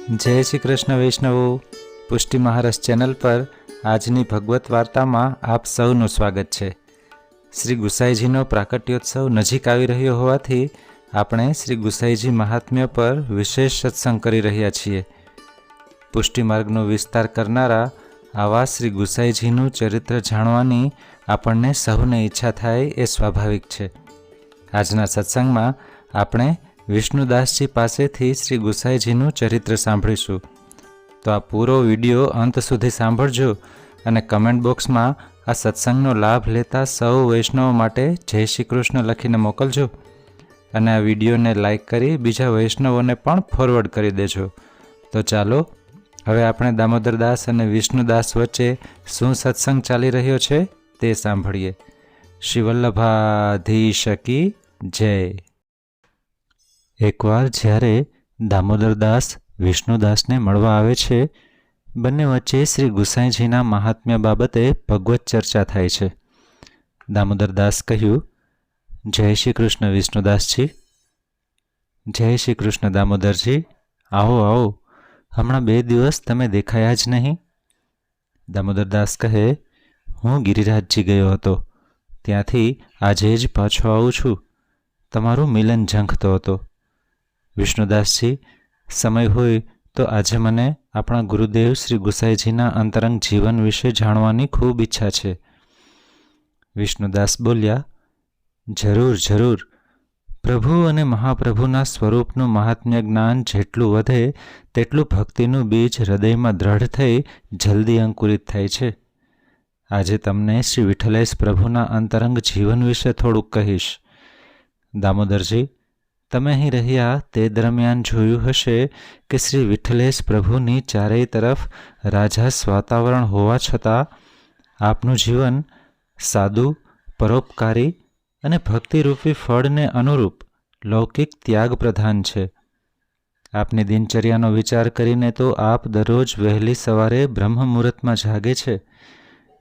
જય શ્રી કૃષ્ણ વૈષ્ણવો. પુષ્ટિ મહારસ ચેનલ પર આજની ભગવત વાર્તામાં આપ સૌનું સ્વાગત છે. શ્રી ગુસાઈજીનો પ્રાકટ્યોત્સવ નજીક આવી રહ્યો હોવાથી આપણે શ્રી ગુસાઈજી મહાત્મ્ય પર વિશેષ સત્સંગ કરી રહ્યા છીએ. પુષ્ટિ માર્ગનો વિસ્તાર કરનારા આવા શ્રી ગુસાઈજીનું ચરિત્ર જાણવાની આપણને સહુને ઈચ્છા થાય એ સ્વાભાવિક છે. આજના સત્સંગમાં આપણે વિષ્ણુદાસજી પાસેથી શ્રી ગુસાઈજીનું ચરિત્ર સાંભળીશું. તો આ પૂરો વિડીયો અંત સુધી સાંભળજો અને કમેન્ટ બોક્સમાં આ સત્સંગનો લાભ લેતા સૌ વૈષ્ણવો માટે જય શ્રી કૃષ્ણ લખીને મોકલજો અને આ વિડીયોને લાઈક કરી બીજા વૈષ્ણવોને પણ ફોરવર્ડ કરી દેજો. તો ચાલો હવે આપણે દામોદરદાસ અને વિષ્ણુદાસ વચ્ચે શું સત્સંગ ચાલી રહ્યો છે તે સાંભળીએ. શ્રી વલ્લભાધીશ કી જય. એકવાર જ્યારે દામોદરદાસ વિષ્ણુદાસને મળવા આવે છે, બંને વચ્ચે શ્રી ગુસાઈજીના મહાત્મ્ય બાબતે ભગવત ચર્ચા થાય છે. દામોદરદાસ કહ્યું, જય શ્રી કૃષ્ણ વિષ્ણુદાસજી. જય શ્રી કૃષ્ણ દામોદરજી. આવો આવો, હમણાં 2 દિવસ તમે દેખાયા જ નહીં. દામોદરદાસ કહે, હું ગિરિરાજજી ગયો હતો, ત્યાંથી આજે જ પાછો આવું છું. તમારું મિલન ઝંખતો હતો. વિષ્ણુદાસજી, સમય હોય તો આજે મને આપણા ગુરુદેવ શ્રી ગુસાઈજીના અંતરંગ જીવન વિશે જાણવાની ખૂબ ઈચ્છા છે. વિષ્ણુદાસ બોલ્યા, જરૂર જરૂર. પ્રભુ અને મહાપ્રભુના સ્વરૂપનું મહાત્મ્ય જ્ઞાન જેટલું વધે તેટલું ભક્તિનું બીજ હૃદયમાં દ્રઢ થઈ જલ્દી અંકુરિત થાય છે. આજે તમને શ્રી વિઠ્ઠલેશ પ્રભુના અંતરંગ જીવન વિશે થોડુંક કહીશ. દામોદરજી, તમે અહીં રહ્યા તે દરમિયાન જોયું હશે કે શ્રી વિઠ્ઠલેશ પ્રભુની ચારેય તરફ રાજાસ વાતાવરણ હોવા છતાં આપનું જીવન સાદું, પરોપકારી અને ભક્તિરૂપી ફળને અનુરૂપ લૌકિક ત્યાગ પ્રધાન છે. આપની દિનચર્યાનો વિચાર કરીને તો આપ દરરોજ વહેલી સવારે બ્રહ્મ મુહૂર્તમાં જાગે છે.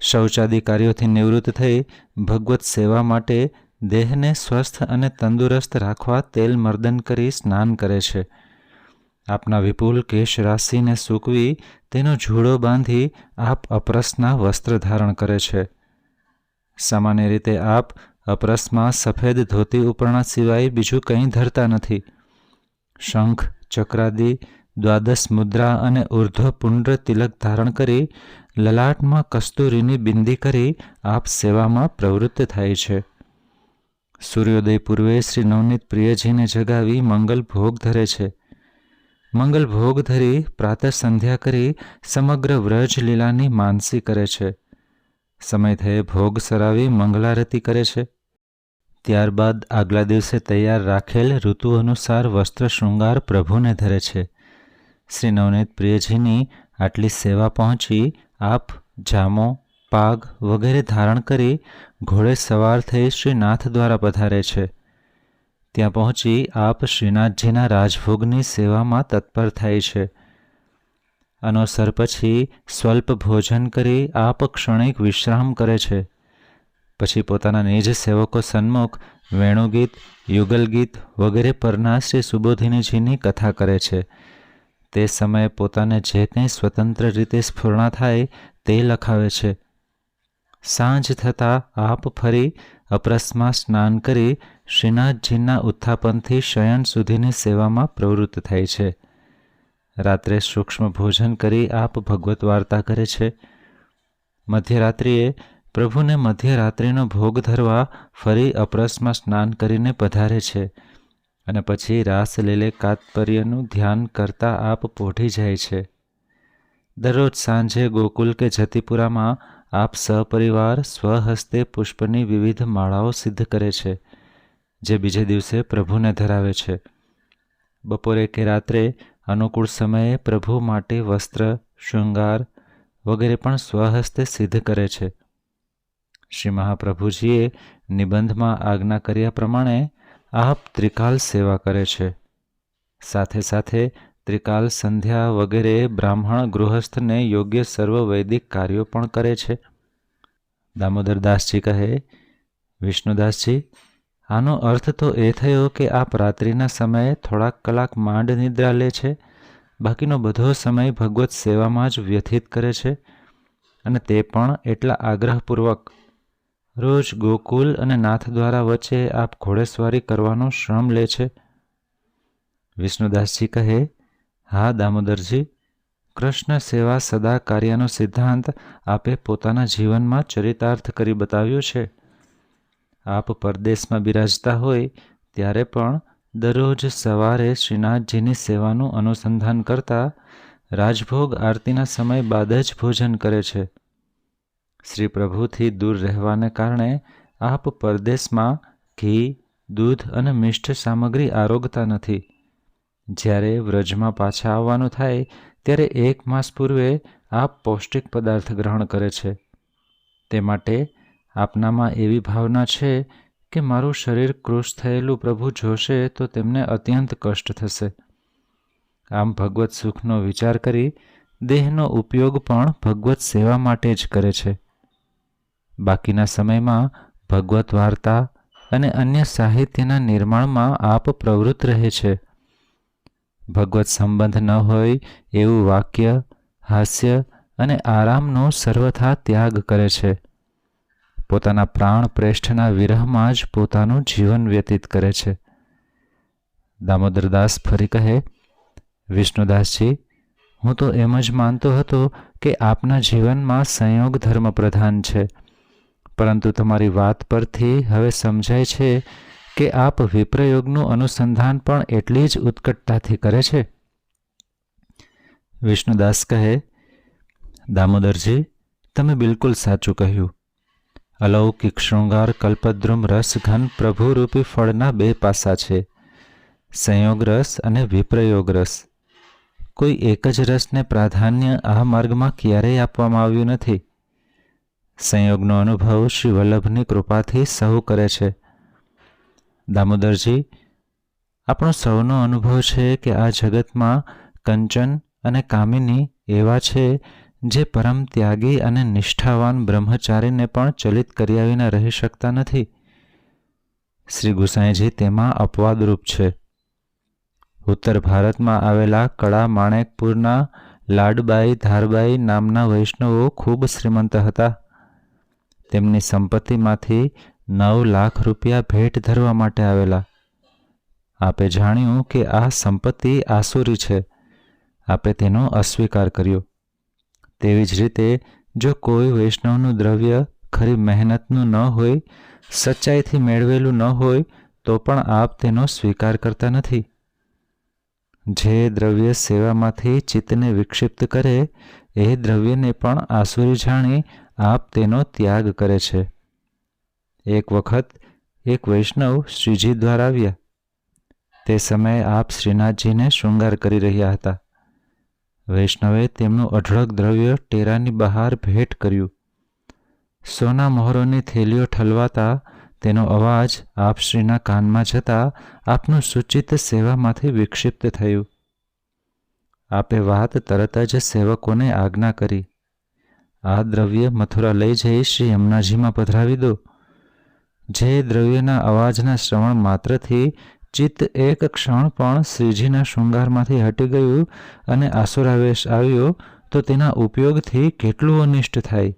શૌચાદિ કાર્યોથી નિવૃત્ત થઈ ભગવત સેવા માટે દેહને સ્વસ્થ અને તંદુરસ્ત રાખવા તેલ મર્દન કરી સ્નાન કરે છે. આપના વિપુલ કેશ રાશિને સૂકવી તેનો જૂડો બાંધી આપ અપરસના વસ્ત્ર ધારણ કરે છે. સામાન્ય રીતે આપ અપરસમાં સફેદ ધોતી ઉપરણા સિવાય બીજું કંઈ ધરતા નથી. શંખ, ચક્રાદિ, દ્વાદશ મુદ્રા અને ઉર્ધ્વ પુંડ્ર તિલક ધારણ કરી લલાટમાં કસ્તુરીની બિંદી કરી આપ સેવામાં પ્રવૃત્ત થાય છે. સૂર્યોદય પૂર્વે શ્રી નવનીત પ્રિયજીને જગાવી મંગલ ભોગ ધરે છે. મંગલ ભોગ ધરી પ્રાતઃ સંધ્યા કરી સમગ્ર વ્રજ લીલાની માનસી કરે છે. સમય થયે ભોગ સરાવી મંગલારતી કરે છે. ત્યારબાદ આગલા દિવસે તૈયાર રાખેલ ઋતુ અનુસાર વસ્ત્ર શૃંગાર પ્રભુને ધરે છે. શ્રી નવનીત પ્રિયજીની આટલી સેવા પહોંચી આપ જામો, પાગ વગેરે ધારણ કરી ઘોડે સવાર થઈ શ્રીનાથ દ્વારા પધારે છે. ત્યાં પહોંચી આપ શ્રીનાથજીના રાજભોગની સેવામાં તત્પર થાય છે. અનોસર પછી સ્વલ્પ ભોજન કરી આપ ક્ષણિક વિશ્રામ કરે છે. પછી પોતાના નિજ સેવકો સન્મુખ વેણુગીત, યુગલગીત વગેરે પરના શ્રી સુબોધિનીજીની કથા કરે છે. તે સમયે પોતાને જે કંઈ સ્વતંત્ર રીતે સ્ફુરણા થાય તે લખાવે છે. સાંજ થતાં આપ ફરી અપરસમાં સ્નાન કરી શ્રીનાથજીના ઉત્થાપનથી શયન સુધીની સેવામાં પ્રવૃત્ત થાય છે. રાત્રે સૂક્ષ્મ ભોજન કરી આપ ભગવત વાર્તા કરે છે. મધ્યરાત્રિએ પ્રભુને મધ્યરાત્રિનો ભોગ ધરવા ફરી અપરસમાં સ્નાન કરીને પધારે છે અને પછી રાસલીલે તાત્પર્યનું ધ્યાન કરતા આપ પોઢી જાય છે. દરરોજ સાંજે ગોકુલ કે જતીપુરામાં આપ સપરિવાર સ્વહસ્તે પુષ્પની વિવિધ માળાઓ સિદ્ધ કરે છે, જે બીજે દિવસે પ્રભુને ધરાવે છે. બપોરે કે રાત્રે અનુકૂળ સમયે પ્રભુ માટે વસ્ત્ર, શૃંગાર વગેરે પણ સ્વહસ્તે સિદ્ધ કરે છે. શ્રી મહાપ્રભુજીએ નિબંધમાં આજ્ઞા કર્યા પ્રમાણે આપ ત્રિકાલ સેવા કરે છે. સાથે સાથે ત્રિકાલ સંધ્યા વગેરે બ્રાહ્મણ ગૃહસ્થને યોગ્ય સર્વ વૈદિક કાર્યો પણ કરે છે. દામોદરદાસજી કહે, વિષ્ણુદાસજી, આનો અર્થ તો એ થયો કે આપ રાત્રિના સમયે થોડાક કલાક માંડ નિદ્રા લે છે બાકીનો બધો સમય ભગવત સેવામાં જ વ્યતીત કરે છે, અને તે પણ એટલા આગ્રહપૂર્વક. રોજ ગોકુલ અને નાથદ્વારા વચ્ચે આપ ઘોડેસવારી કરવાનો શ્રમ લે છે. વિષ્ણુદાસજી કહે, હા દામોદરજી, કૃષ્ણ સેવા સદા કાર્યનો સિદ્ધાંત આપે પોતાના જીવનમાં ચરિતાર્થ કરી બતાવ્યો છે. આપ પરદેશમાં બિરાજતા હોય ત્યારે પણ દરરોજ સવારે શ્રીનાથજીની સેવાનું અનુસંધાન કરતા રાજભોગ આરતીના સમય બાદ જ ભોજન કરે છે. શ્રી પ્રભુથી દૂર રહેવાને કારણે આપ પરદેશમાં ઘી, દૂધ અને મિષ્ઠ સામગ્રી આરોગતા નથી. જ્યારે વ્રજમાં પાછા આવવાનું થાય ત્યારે 1 માસ પૂર્વે આપ પૌષ્ટિક પદાર્થ ગ્રહણ કરે છે. તે માટે આપનામાં એવી ભાવના છે કે મારું શરીર કૃશ થયેલું પ્રભુ જોશે તો તેમને અત્યંત કષ્ટ થશે. આમ ભગવત સુખનો વિચાર કરી દેહનો ઉપયોગ પણ ભગવત સેવા માટે જ કરે છે. બાકીના સમયમાં ભગવત વાર્તા અને અન્ય સાહિત્યના નિર્માણમાં આપ પ્રવૃત્ત રહે છે. ભગવત સંબંધ ન હોય એવું વાક્ય, હાસ્ય અને આરામનો સર્વથા ત્યાગ કરે છે. પોતાના પ્રાણ પ્રેષ્ઠના વિરહમાં જ પોતાનું જીવન વ્યતીત કરે છે. દામોદરદાસ ફરી કહે, વિષ્ણુદાસજી, હું તો એમ જ માનતો હતો કે આપના જીવનમાં સંયોગ ધર્મ પ્રધાન છે, પરંતુ તમારી વાત પરથી હવે સમજાય છે કે આપ વિપ્રયોગનું અનુસંધાન પણ એટલી જ ઉત્કટતાથી કરે છે. વિષ્ણુદાસ કહે, દામોદરજી, તમે બિલકુલ સાચું કહ્યું. અલૌકિક શૃંગાર કલ્પદ્રુમ રસ ઘન પ્રભુરૂપી ફળના 2 પાસા છે, સંયોગ રસ અને વિપ્રયોગ રસ. કોઈ એક જ રસને પ્રાધાન્ય આ માર્ગમાં ક્યારેય આપવામાં આવ્યું નથી. સંયોગનો અનુભવ શ્રી વલ્લભની કૃપાથી સહુ કરે છે. દામોદરજી, આપણો સૌનો અનુભવ છે કે આ જગતમાં કંચન અને કામિની એવા છે જે પરમ ત્યાગી અને નિષ્ઠાવાન બ્રહ્મચારીને પણ ચલિત કર્યા વિના રહી શકતા નથી. શ્રી ગુસાઈજી તેમાં અપવાદરૂપ છે. ઉત્તર ભારતમાં આવેલા કડા માણેકપુરના લાડબાઈ ધારબાઈ નામના વૈષ્ણવો ખૂબ શ્રીમંત હતા. તેમની સંપત્તિમાંથી 9 લાખ રૂપિયા ભેટ ધરવા માટે આવેલા. આપે જાણ્યું કે આ સંપત્તિ આસુરી છે. આપે તેનો અસ્વીકાર કર્યો. તેવી જ રીતે જો કોઈ વૈષ્ણવનું દ્રવ્ય ખરી મહેનતનું ન હોય, સચ્ચાઈથી મેળવેલું ન હોય તો પણ આપ તેનો સ્વીકાર કરતા નથી. જે દ્રવ્ય સેવામાંથી ચિત્તને વિક્ષિપ્ત કરે એ દ્રવ્યને પણ આસુરી જાણી આપ તેનો ત્યાગ કરે છે. એક વખત એક વૈષ્ણવ શ્રીજી દ્વારા આવ્યા. તે સમયે આપ શ્રીનાથજીને શૃંગાર કરી રહ્યા હતા. વૈષ્ણવે તેમનું અઢળક દ્રવ્ય ટેરાની બહાર ભેટ કર્યું. સોના મહોરોની થેલીઓ ઠલવાતા તેનો અવાજ આપશ્રીના કાનમાં જતા આપનું સૂચિત સેવામાંથી વિક્ષિપ્ત થયું. આપે વાત તરત જ સેવકોને આજ્ઞા કરી, આ દ્રવ્ય મથુરા લઈ જઈ શ્રી યમુનાજીમાં પધરાવી દો. જે દ્રવ્યના અવાજના શ્રવણ માત્રથી ચિત્ત એક ક્ષણ પણ શ્રીજીના શૃંગારમાંથી હટી ગયું અને આસુરાવેશ આવ્યો તો તેના ઉપયોગથી કેટલું અનિષ્ટ થાય.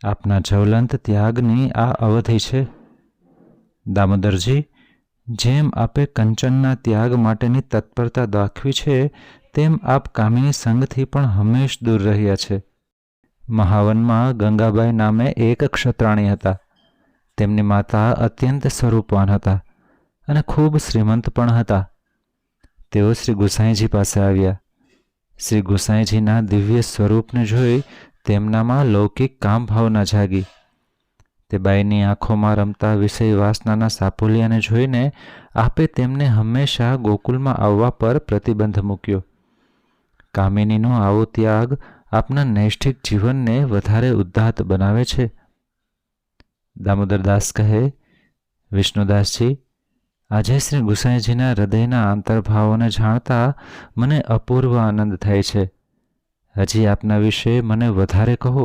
આપના જ્વલંત ત્યાગની આ અવધિ છે. દામોદરજી, જેમ આપે કંચનના ત્યાગ માટેની તત્પરતા દાખવી છે તેમ આપ કામિની સંગથી પણ હંમેશ દૂર રહ્યા છે. મહાવનમાં ગંગાબાઈ નામે એક ક્ષત્રાણી હતા. તેમની માતા અત્યંત સ્વરૂપવાન હતા અને ખૂબ શ્રીમંત પણ હતા. તેઓ શ્રી ગુસાઈજી પાસે આવ્યા. શ્રી ગુસાઈજીના દિવ્ય સ્વરૂપને જોઈ તેમનામાં લૌકિક કામ ભાવના જાગી. તે બાઈની આંખોમાં રમતા વિષય વાસનાના સાપોલિયાને જોઈને આપે તેમને હંમેશા ગોકુલમાં આવવા પર પ્રતિબંધ મૂક્યો. કામિનીનો આવો ત્યાગ આપના નૈષ્ઠિક જીવનને વધારે ઉદ્ધાત બનાવે છે. દામોદરદાસ કહે, વિષ્ણુદાસજી, આજે શ્રી ગુસાઈજીના હૃદયના આંતરભાવોને જાણતા મને અપૂર્વ આનંદ થાય છે. હજી આપના વિશે મને વધારે કહો.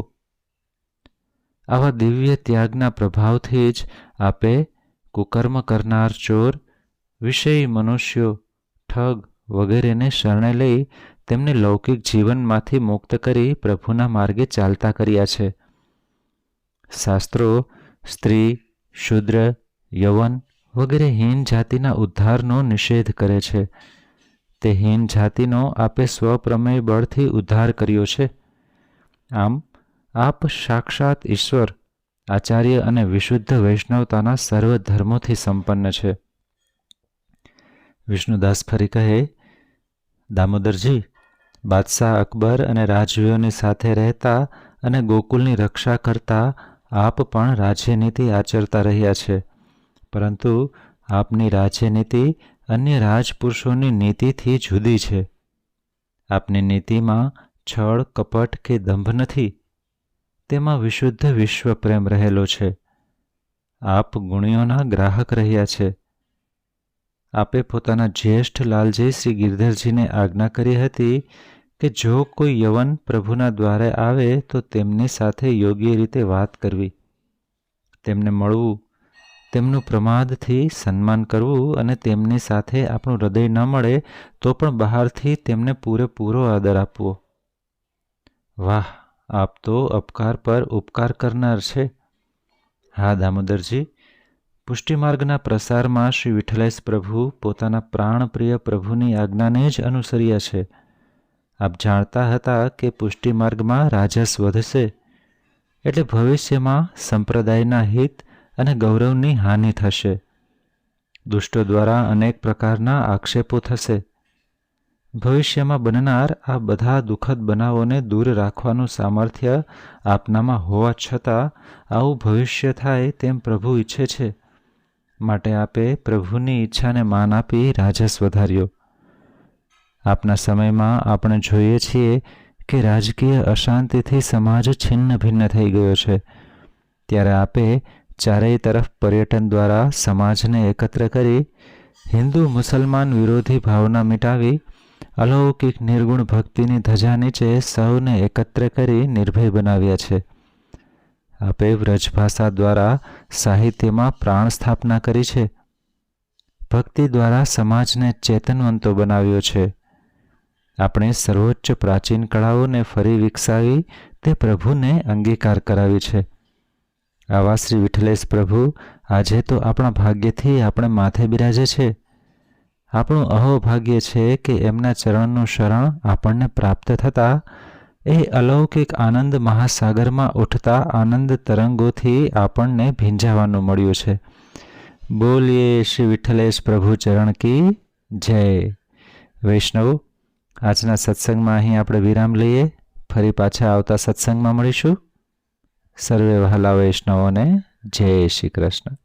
આવા દિવ્ય ત્યાગના પ્રભાવથી જ આપે કુકર્મ કરનાર ચોર, વિષયી મનુષ્યો, ઠગ વગેરેને શરણે લઈ તેમને લૌકિક જીવનમાંથી મુક્ત કરી પ્રભુના માર્ગે ચાલતા કર્યા છે. શાસ્ત્રો સ્ત્રી, શૂદ્ર, યવન વગેરે હીન જાતિના ઉદ્ધારનો નિષેધ કરે છે. તે હીન જાતિનો આપે સ્વપ્રમેય બળથી ઉદ્ધાર કર્યો છે. આમ આપ સાક્ષાત ઈશ્વર, આચાર્ય અને વિશુદ્ધ વૈષ્ણવતાના સર્વ ધર્મોથી સંપન્ન છે. વિષ્ણુદાસ ફરી કહે, દામોદરજી, બાદશાહ અકબર અને રાજવીઓની સાથે રહેતા અને ગોકુલની રક્ષા કરતા આપ પણ રાજ્યનીતિ આચરતા રહ્યા છે, પરંતુ આપની રાજ્યનીતિ અન્ય રાજપુરુષોની નીતિથી જુદી છે. આપની નીતિમાં છળ, કપટ કે દંભ નથી. તેમાં વિશુદ્ધ વિશ્વ પ્રેમ રહેલો છે. આપ ગુણિયોના ગ્રાહક રહ્યા છે. આપે પોતાના જ્યેષ્ઠ લાલજી શ્રી ગિરધરજીને આજ્ઞા કરી હતી કે જો કોઈ યવન પ્રભુના દ્વારે આવે તો તેમની સાથે યોગ્ય રીતે વાત કરવી, તેમને મળવું, તેમનું પ્રમાદથી સન્માન કરવું અને તેમની સાથે આપણું હૃદય ન મળે તો પણ બહારથી તેમને પૂરેપૂરો આદર આપવો. વાહ, આપ તો અપકાર પર ઉપકાર કરનાર છે. હા દામોદરજી, પુષ્ટિમાર્ગના પ્રસારમાં શ્રી વિઠ્ઠલેશ પ્રભુ પોતાના પ્રાણપ્રિય પ્રભુની આજ્ઞાને જ અનુસર્યા છે. આપ જાણતા હતા કે પુષ્ટિમાર્ગમાં રાજસ વધશે, એટલે ભવિષ્યમાં સંપ્રદાયના હિત અને ગૌરવની હાનિ થશે. દુષ્ટો દ્વારા અનેક પ્રકારના આક્ષેપો થશે. ભવિષ્યમાં બનનાર આ બધા દુઃખદ બનાવોને દૂર રાખવાનું સામર્થ્ય આપનામાં હોવા છતાં આવું ભવિષ્ય થાય તેમ પ્રભુ ઈચ્છે છે. માટે આપે પ્રભુની ઈચ્છાને માન આપી રાજસ વધાર્યો. આપના સમયમાં આપણે જોઈએ છીએ કે રાજકીય અશાંતિથી સમાજ છિન્ન ભિન્ન થઈ ગયો છે. ત્યારે આપે ચારેય તરફ પર્યટન દ્વારા સમાજને એકત્ર કરી હિન્દુ મુસલમાન વિરોધી ભાવના મિટાવી અલૌકિક નિર્ગુણ ભક્તિની ધજા નીચે સૌને એકત્ર કરી નિર્ભય બનાવ્યા છે. આપે વ્રજભાષા દ્વારા સાહિત્યમાં પ્રાણ સ્થાપના કરી છે. ભક્તિ દ્વારા સમાજને ચેતનવંતો બનાવ્યો છે. આપણે સર્વોચ્ચ પ્રાચીન કળાઓને ફરી વિકસાવી તે પ્રભુને અંગીકાર કરાવી છે. આવા શ્રી વિઠ્ઠલેશ પ્રભુ આજે તો આપણા ભાગ્યથી આપણે માથે બિરાજે છે. આપણું અહોભાગ્ય છે કે એમના ચરણનું શરણ આપણને પ્રાપ્ત થતાં એ અલૌકિક આનંદ મહાસાગરમાં ઉઠતા આનંદ તરંગોથી આપણને ભીંજાવાનું મળ્યું છે. બોલીએ શ્રી વિઠ્ઠલેશ પ્રભુ ચરણ કી જય. વૈષ્ણવ, આજના સત્સંગમાં અહીં આપણે વિરામ લઈએ. ફરી પાછા આવતા સત્સંગમાં મળીશું. સર્વે વહાલા વૈષ્ણવોને જય શ્રી કૃષ્ણ.